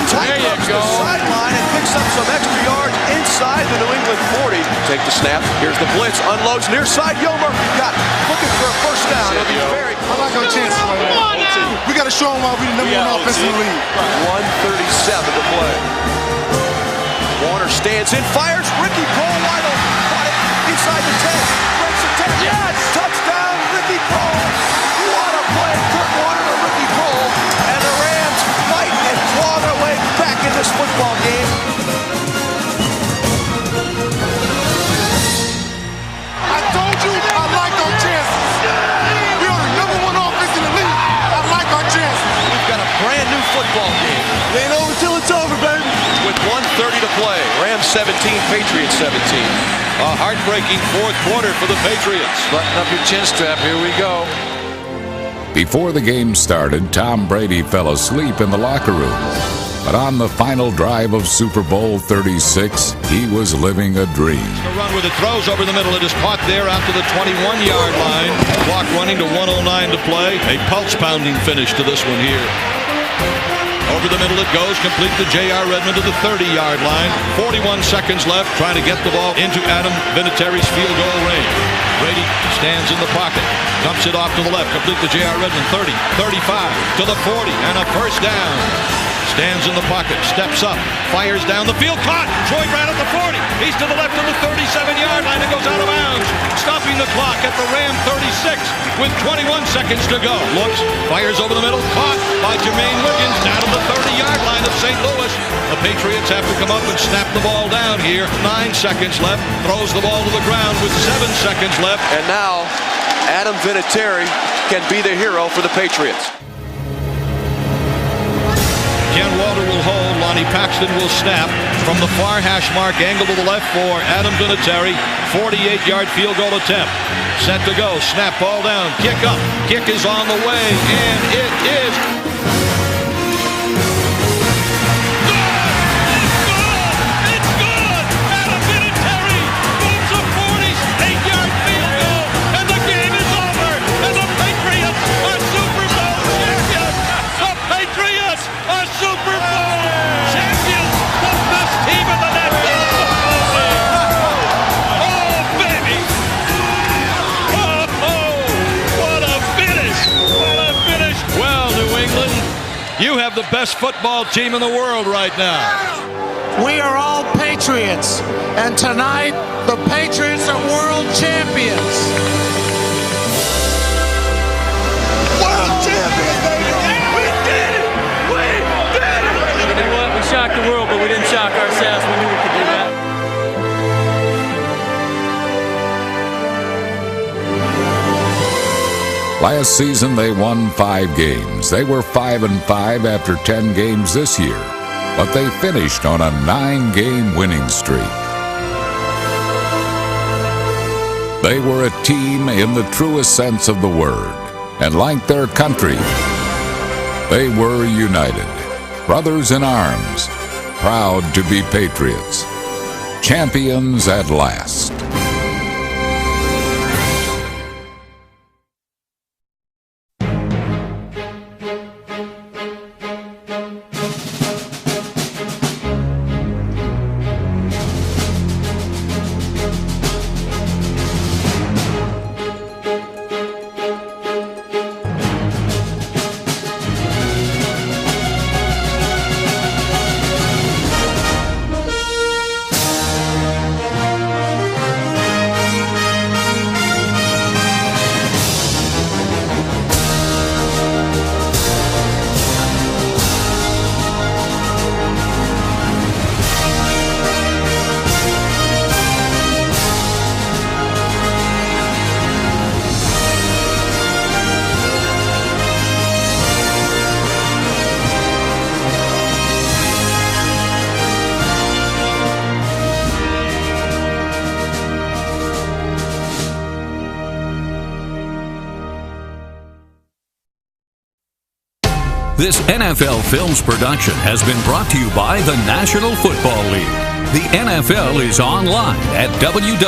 There you go. The sideline and picks up some extra yards inside the New England 40. Take the snap. Here's the blitz. Unloads near side. Yo, Murphy got looking for a first down. It'll be very. I like our chances. We got to show them why we're the number one offense in the league. 1:37 to play. Warner stands in, fires. Ricky Prohl wide open. Caught it inside the 10. Breaks the 10. Yes! Touchdown, Ricky Prohl. What a play. Kurt Warner to Ricky Prohl. And the Rams fight and claw their way back in this football game. I told you I like our chances. We are the number one offense in the league. I like our chances. We've got a brand new football game. It ain't over till it's over, baby. With 1:30 to play. Rams 17, Patriots 17. A heartbreaking 4th quarter for the Patriots. Button up your chin strap. Here we go. Before the game started, Tom Brady fell asleep in the locker room. But on the final drive of Super Bowl 36, he was living a dream. The run with it throws over the middle. It is caught there out to the 21-yard line. Clock running to 1:09 to play. A pulse-pounding finish to this one here. Over the middle it goes, complete to J.R. Redmond to the 30-yard line. 41 seconds left, trying to get the ball into Adam Vinatieri's field goal range. Brady stands in the pocket, dumps it off to the left, complete to J.R. Redmond, 30, 35, to the 40, and a first down. Stands in the pocket, steps up, fires down the field, caught! Troy Brown at the 40, he's to the left of the 37-yard line and goes out of bounds. Stopping the clock at the Ram 36 with 21 seconds to go. Looks, fires over the middle, caught by Jermaine Wiggins down to the 30-yard line of St. Louis. The Patriots have to come up and snap the ball down here. 9 seconds left, throws the ball to the ground with 7 seconds left. And now, Adam Vinatieri can be the hero for the Patriots. Ken Walter will hold. Lonnie Paxton will snap from the far hash mark, angle to the left for Adam Vinatieri. 48-yard field goal attempt. Set to go. Snap, ball down. Kick up. Kick is on the way, and it is the best football team in the world right now. We are all Patriots, and tonight the Patriots are world champions. World champions, baby! We did it! We did it! You know what? We shocked the world, but we didn't shock ourselves. We knew we could do that. Last season, they won 5 games. They were 5-5 after 10 games this year, but they finished on a 9-game winning streak. They were a team in the truest sense of the word, and like their country, they were united, brothers in arms, proud to be Patriots, champions at last. This NFL Films production has been brought to you by the National Football League. The NFL is online at www.nfl.com.